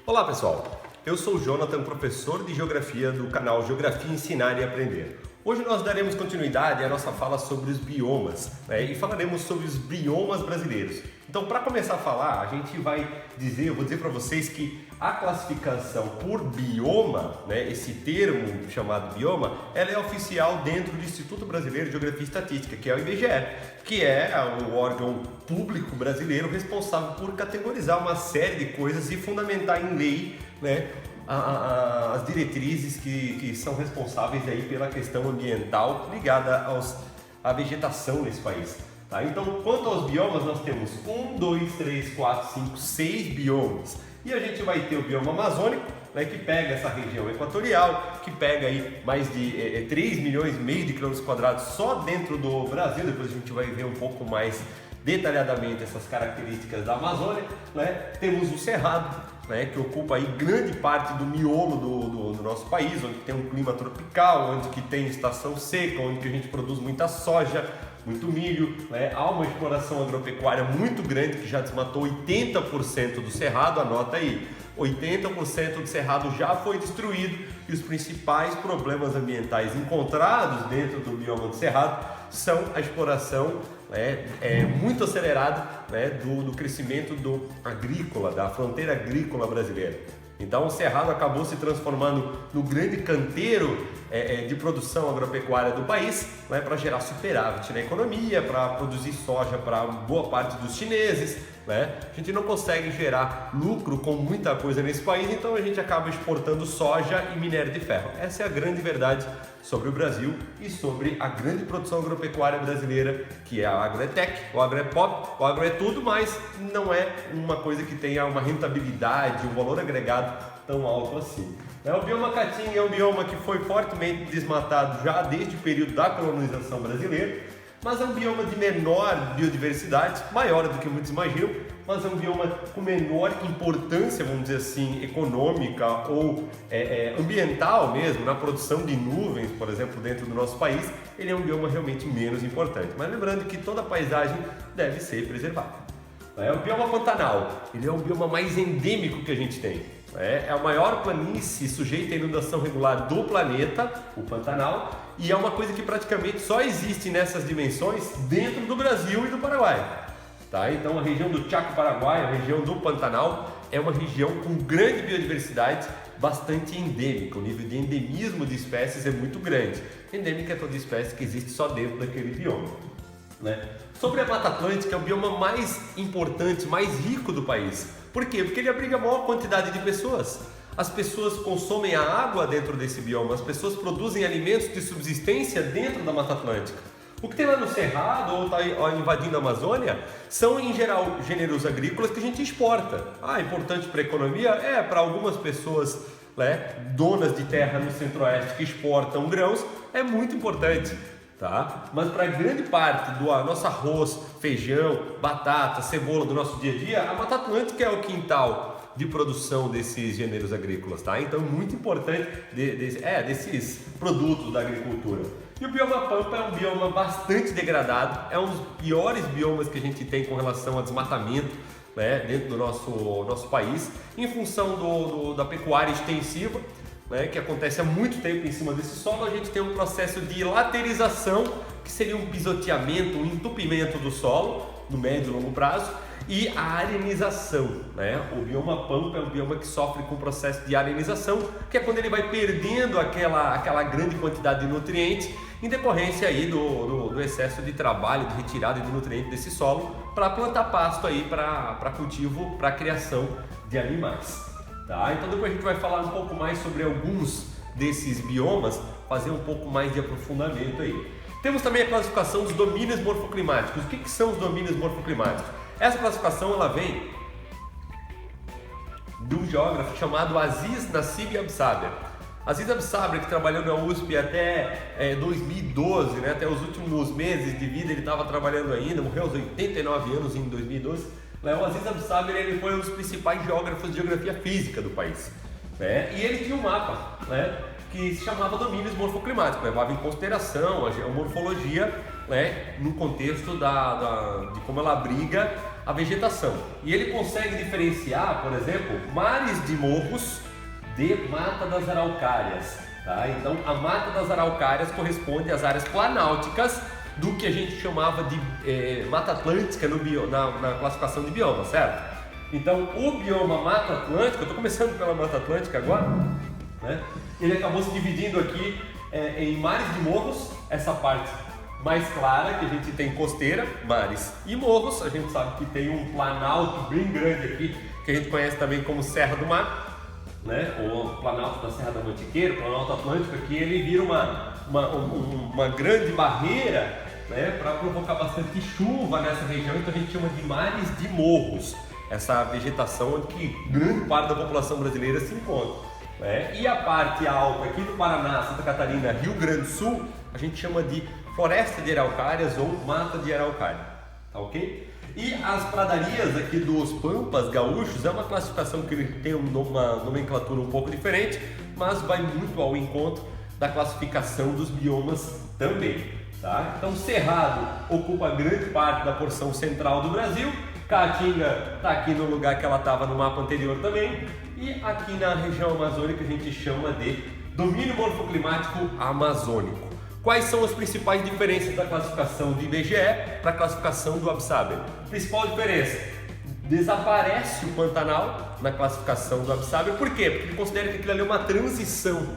Olá pessoal, eu sou o Jonathan, professor de Geografia do canal Geografia Ensinar e Aprender. Hoje nós daremos continuidade à nossa fala sobre os biomas, e falaremos sobre os biomas brasileiros. Então, para começar a falar, a gente eu vou dizer para vocês que a classificação por bioma, esse termo chamado bioma, ela é oficial dentro do Instituto Brasileiro de Geografia e Estatística, que é o IBGE, que é o órgão público brasileiro responsável por categorizar uma série de coisas e fundamentar em lei, as diretrizes que são responsáveis aí pela questão ambiental ligada à vegetação nesse país. Tá? Então, quanto aos biomas, nós temos 6 biomas. E a gente vai ter o bioma amazônico, que pega essa região equatorial, que pega aí mais de 3 milhões e meio de quilômetros quadrados só dentro do Brasil. Depois a gente vai ver um pouco mais detalhadamente essas características da Amazônia. Temos o Cerrado, que ocupa aí grande parte do miolo do nosso país, onde tem um clima tropical, onde que tem estação seca, onde que a gente produz muita soja, muito milho, Há uma exploração agropecuária muito grande que já desmatou 80% do cerrado, anota aí, 80% do cerrado já foi destruído e os principais problemas ambientais encontrados dentro do bioma do cerrado são a exploração muito acelerada do crescimento agrícola, da fronteira agrícola brasileira. Então o cerrado acabou se transformando no grande canteiro de produção agropecuária do país, para gerar superávit na economia, para produzir soja para boa parte dos chineses. A gente não consegue gerar lucro com muita coisa nesse país, então a gente acaba exportando soja e minério de ferro. Essa é a grande verdade sobre o Brasil e sobre a grande produção agropecuária brasileira, que é a agrotech, o agropop, o agro é tudo, mas não é uma coisa que tenha uma rentabilidade, um valor agregado tão alto assim. O bioma Caatinga é um bioma que foi fortemente desmatado já desde o período da colonização brasileira, mas é um bioma de menor biodiversidade, maior do que muitos imaginam, mas é um bioma com menor importância, vamos dizer assim, econômica ou ambiental mesmo, na produção de nuvens, por exemplo, dentro do nosso país. Ele é um bioma realmente menos importante, mas lembrando que toda a paisagem deve ser preservada. O bioma Pantanal, ele é o bioma mais endêmico que a gente tem. É a maior planície sujeita à inundação regular do planeta, o Pantanal, e é uma coisa que praticamente só existe nessas dimensões dentro do Brasil e do Paraguai. Então a região do Chaco-Paraguai, a região do Pantanal, é uma região com grande biodiversidade, bastante endêmica. O nível de endemismo de espécies é muito grande. Endêmica é toda espécie que existe só dentro daquele bioma. Sobre a Mata Atlântica, é o bioma mais importante, mais rico do país. Por quê? Porque ele abriga a maior quantidade de pessoas. As pessoas consomem a água dentro desse bioma, as pessoas produzem alimentos de subsistência dentro da Mata Atlântica. O que tem lá no Cerrado ou está invadindo a Amazônia são, em geral, gêneros agrícolas que a gente exporta. Importante para a economia? Para algumas pessoas, donas de terra no Centro-Oeste que exportam grãos, é muito importante. Mas para grande parte do nosso arroz, feijão, batata, cebola do nosso dia a dia, a Mata Atlântica é o quintal de produção desses gêneros agrícolas, Então é muito importante desses produtos da agricultura. E o bioma Pampa é um bioma bastante degradado, é um dos piores biomas que a gente tem com relação a desmatamento, dentro do nosso país, em função da pecuária extensiva, que acontece há muito tempo em cima desse solo. A gente tem um processo de laterização, que seria um pisoteamento, um entupimento do solo, no médio e longo prazo, e a arenização. O bioma Pampa é um bioma que sofre com o processo de arenização, que é quando ele vai perdendo aquela grande quantidade de nutrientes, em decorrência aí do excesso de trabalho, de retirada de nutrientes desse solo, para plantar pasto aí para cultivo, para criação de animais. Então depois a gente vai falar um pouco mais sobre alguns desses biomas, fazer um pouco mais de aprofundamento aí. Temos também a classificação dos domínios morfoclimáticos. O que são os domínios morfoclimáticos? Essa classificação ela vem de um geógrafo chamado Aziz Nassib Absaber. Aziz Absaber, que trabalhou na USP até 2012, até os últimos meses de vida ele estava trabalhando ainda, morreu aos 89 anos em 2012. O Aziz Absaber ele foi um dos principais geógrafos de geografia física do país. E ele tinha um mapa que se chamava domínios morfoclimáticos, levava em consideração a geomorfologia no contexto de como ela abriga a vegetação. E ele consegue diferenciar, por exemplo, mares de morros de mata das araucárias. Tá? Então, a mata das araucárias corresponde às áreas planálticas do que a gente chamava de Mata Atlântica na classificação de bioma, certo? Então, o bioma Mata Atlântica, eu estou começando pela Mata Atlântica agora, né? Ele acabou se dividindo aqui em mares de morros, essa parte mais clara que a gente tem costeira, mares e morros. A gente sabe que tem um planalto bem grande aqui, que a gente conhece também como Serra do Mar, né? Ou Planalto da Serra da Mantiqueira, o Planalto Atlântico aqui, ele vira uma grande barreira, né, para provocar bastante chuva nessa região, então a gente chama de mares de morros, essa vegetação onde que grande parte da população brasileira se encontra, né? E a parte alta aqui do Paraná, Santa Catarina, Rio Grande do Sul, a gente chama de floresta de araucárias ou mata de araucária, tá ok? E as pradarias aqui dos Pampas Gaúchos é uma classificação que tem uma nomenclatura um pouco diferente, mas vai muito ao encontro da classificação dos biomas também, tá? Então, Cerrado ocupa grande parte da porção central do Brasil, Caatinga está aqui no lugar que ela estava no mapa anterior também, e aqui na região amazônica a gente chama de domínio morfoclimático amazônico. Quais são as principais diferenças da classificação do IBGE para a classificação do Absaber? Principal diferença: desaparece o Pantanal na classificação do Absaber. Por quê? Porque ele considera que aquilo ali é uma transição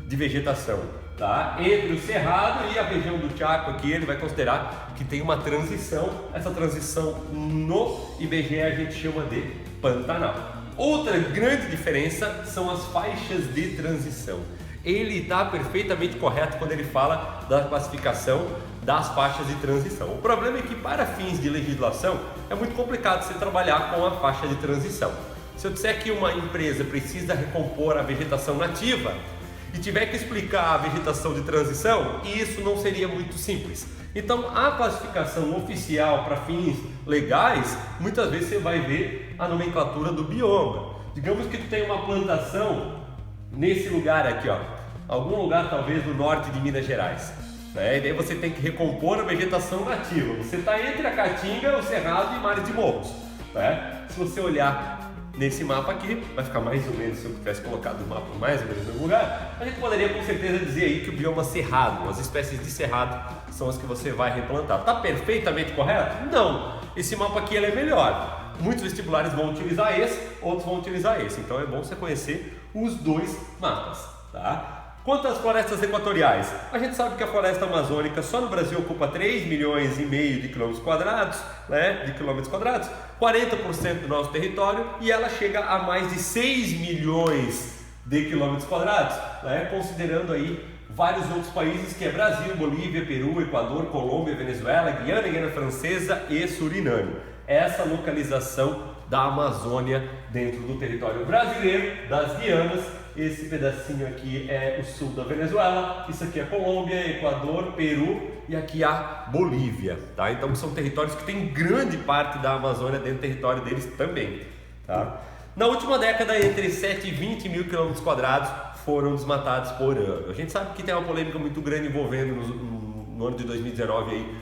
de vegetação, tá? Entre o Cerrado e a região do Chaco aqui, ele vai considerar que tem uma transição. Essa transição no IBGE a gente chama de Pantanal. Outra grande diferença são as faixas de transição. Ele está perfeitamente correto quando ele fala da classificação das faixas de transição. O problema é que, para fins de legislação, é muito complicado você trabalhar com a faixa de transição. Se eu disser que uma empresa precisa recompor a vegetação nativa e tiver que explicar a vegetação de transição, isso não seria muito simples. Então, a classificação oficial para fins legais, muitas vezes você vai ver a nomenclatura do bioma. Digamos que tu tem uma plantação nesse lugar aqui, ó, algum lugar talvez no norte de Minas Gerais, né? E daí você tem que recompor a vegetação nativa. Você está entre a Caatinga, o Cerrado e mares de morros, né? Se você olhar nesse mapa aqui, vai ficar mais ou menos, se eu tivesse colocado o mapa mais ou menos no lugar, a gente poderia com certeza dizer aí que o bioma cerrado, as espécies de cerrado são as que você vai replantar. Está perfeitamente correto? Não! Esse mapa aqui ele é melhor. Muitos vestibulares vão utilizar esse, outros vão utilizar esse. Então é bom você conhecer os dois mapas, tá? Quanto às florestas equatoriais, a gente sabe que a floresta amazônica só no Brasil ocupa 3,5 milhões de quilômetros quadrados, né? 40% do nosso território, e ela chega a mais de 6 milhões de quilômetros quadrados, né? Considerando aí vários outros países, que é Brasil, Bolívia, Peru, Equador, Colômbia, Venezuela, Guiana Francesa e Suriname. Essa localização da Amazônia dentro do território brasileiro, das Guianas. Esse pedacinho aqui é o sul da Venezuela, isso aqui é Colômbia, Equador, Peru e aqui a Bolívia, tá? Então são territórios que têm grande parte da Amazônia dentro do território deles também, tá? Na última década, entre 7 e 20 mil quilômetros quadrados foram desmatados por ano. A gente sabe que tem uma polêmica muito grande envolvendo no ano de 2019 aí,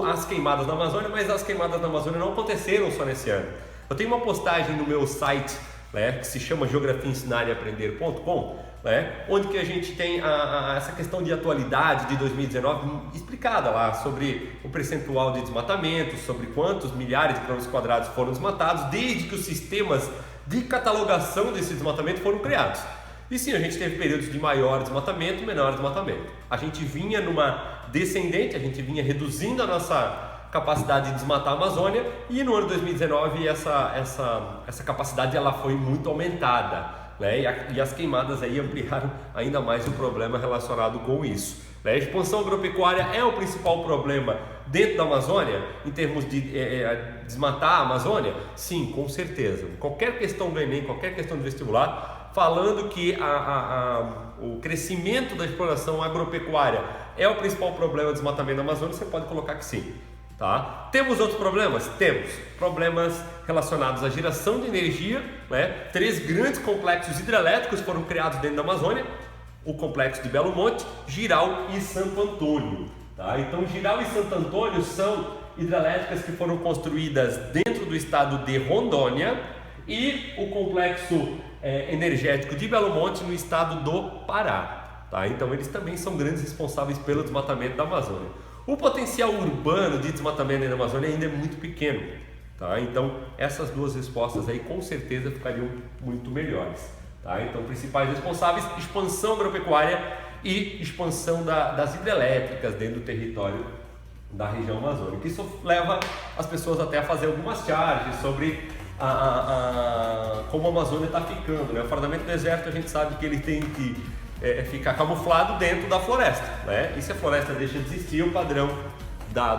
as queimadas na Amazônia, mas as queimadas na Amazônia não aconteceram só nesse ano. Eu tenho uma postagem no meu site, né, que se chama geografiaensinaraaprender.com, né, onde que a gente tem essa questão de atualidade de 2019 explicada lá, sobre o percentual de desmatamento, sobre quantos milhares de quilômetros quadrados foram desmatados desde que os sistemas de catalogação desse desmatamento foram criados. E sim, a gente teve períodos de maior desmatamento, menor desmatamento. A gente vinha numa descendente, a gente vinha reduzindo a nossa capacidade de desmatar a Amazônia, e no ano 2019 essa capacidade ela foi muito aumentada, né? E as queimadas aí ampliaram ainda mais o problema relacionado com isso, né? A expansão agropecuária é o principal problema dentro da Amazônia, em termos de desmatar a Amazônia? Sim, com certeza. Qualquer questão do Enem, qualquer questão do vestibular, falando que o crescimento da exploração agropecuária é o principal problema do desmatamento da Amazônia, você pode colocar que sim. Tá? Temos outros problemas? Temos problemas relacionados à geração de energia, né? 3 grandes complexos hidrelétricos foram criados dentro da Amazônia: o complexo de Belo Monte, Jirau e Santo Antônio. Tá? Então, Jirau e Santo Antônio são hidrelétricas que foram construídas dentro do estado de Rondônia e o complexo energético de Belo Monte no estado do Pará. Tá? Então eles também são grandes responsáveis pelo desmatamento da Amazônia. O potencial urbano de desmatamento na Amazônia ainda é muito pequeno. Tá? Então essas duas respostas aí com certeza ficariam muito melhores. Tá? Então principais responsáveis, expansão agropecuária e expansão das hidrelétricas dentro do território da região amazônica. Isso leva as pessoas até a fazer algumas charges sobre como a Amazônia está ficando. Né? O fardamento do deserto a gente sabe que ele tem que ficar camuflado dentro da floresta. Né? E se a floresta deixa de existir, o padrão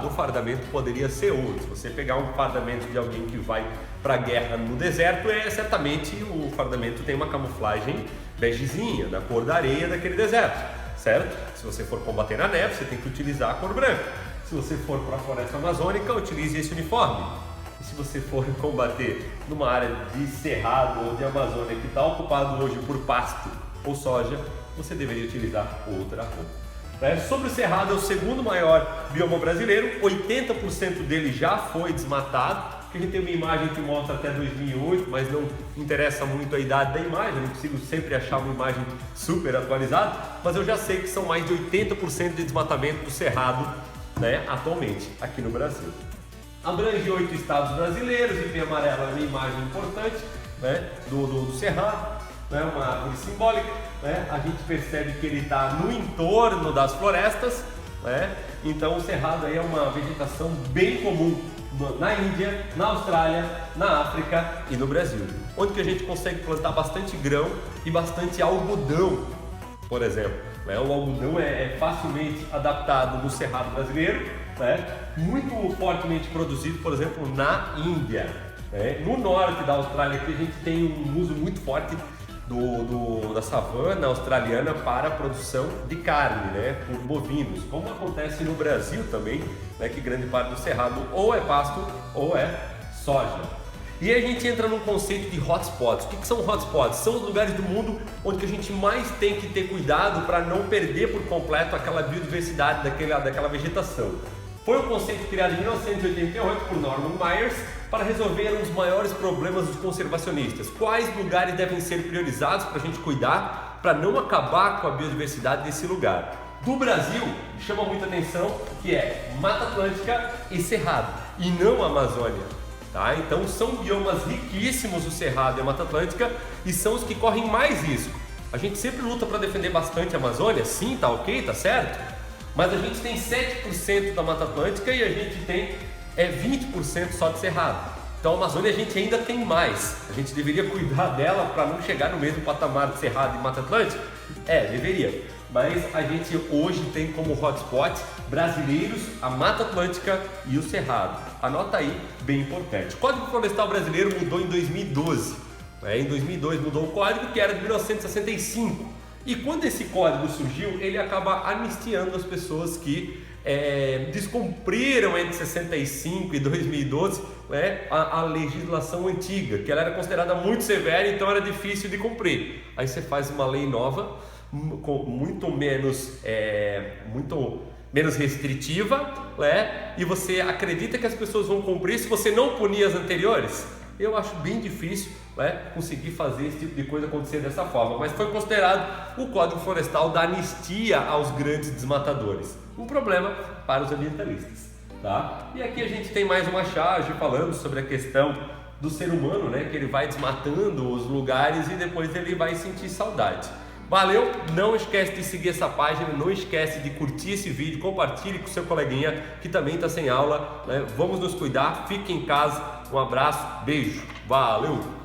do fardamento poderia ser outro. Se você pegar um fardamento de alguém que vai para a guerra no deserto, certamente o fardamento tem uma camuflagem begezinha, da cor da areia daquele deserto, certo? Se você for combater na neve, você tem que utilizar a cor branca. Se você for para a floresta amazônica, utilize esse uniforme. E se você for combater numa área de cerrado ou de Amazônia que está ocupado hoje por pasto ou soja, você deveria utilizar outra roupa. Sobre o cerrado, é o segundo maior bioma brasileiro, 80% dele já foi desmatado. A gente tem uma imagem que mostra até 2008, mas não interessa muito a idade da imagem, eu não consigo sempre achar uma imagem super atualizada, mas eu já sei que são mais de 80% de desmatamento do cerrado, né, atualmente aqui no Brasil. Abrange 8 estados brasileiros, e tem amarelo é uma imagem importante, né, do cerrado, né, uma árvore simbólica, né, a gente percebe que ele está no entorno das florestas, né, então o cerrado aí é uma vegetação bem comum na Índia, na Austrália, na África e no Brasil, onde que a gente consegue plantar bastante grão e bastante algodão, por exemplo. Né? O algodão é facilmente adaptado no cerrado brasileiro, né? Muito fortemente produzido, por exemplo, na Índia. Né? No norte da Austrália, que a gente tem um uso muito forte da savana australiana para a produção de carne, né, por bovinos, como acontece no Brasil também, né, que grande parte do cerrado ou é pasto ou é soja. E a gente entra num conceito de hotspots. O que são hotspots? São os lugares do mundo onde a gente mais tem que ter cuidado para não perder por completo aquela biodiversidade daquela vegetação. Foi um conceito criado em 1988 por Norman Myers para resolver um dos maiores problemas dos conservacionistas. Quais lugares devem ser priorizados para a gente cuidar, para não acabar com a biodiversidade desse lugar? Do Brasil, chama muita atenção que é Mata Atlântica e Cerrado, e não a Amazônia. Tá? Então são biomas riquíssimos o Cerrado e a Mata Atlântica e são os que correm mais risco. A gente sempre luta para defender bastante a Amazônia, sim, tá ok, tá certo? Mas a gente tem 7% da Mata Atlântica e a gente tem 20% só de cerrado. Então a Amazônia a gente ainda tem mais. A gente deveria cuidar dela para não chegar no mesmo patamar de cerrado e Mata Atlântica? Deveria. Mas a gente hoje tem como hotspot brasileiros a Mata Atlântica e o cerrado. Anota aí, bem importante. O Código Florestal Brasileiro mudou em 2012. Em 2002 mudou o código, que era de 1965. E quando esse código surgiu, ele acaba anistiando as pessoas que descumpriram entre 65 e 2012 a legislação antiga, que ela era considerada muito severa, então era difícil de cumprir. Aí você faz uma lei nova, com muito menos restritiva, e você acredita que as pessoas vão cumprir se você não punir as anteriores? Eu acho bem difícil conseguir fazer esse tipo de coisa acontecer dessa forma, mas foi considerado o Código Florestal da anistia aos grandes desmatadores. Um problema para os ambientalistas. Tá? E aqui a gente tem mais uma charge falando sobre a questão do ser humano, que ele vai desmatando os lugares e depois ele vai sentir saudade. Valeu? Não esquece de seguir essa página, não esquece de curtir esse vídeo, compartilhe com seu coleguinha que também está sem aula. Vamos nos cuidar, fique em casa, um abraço, beijo, valeu!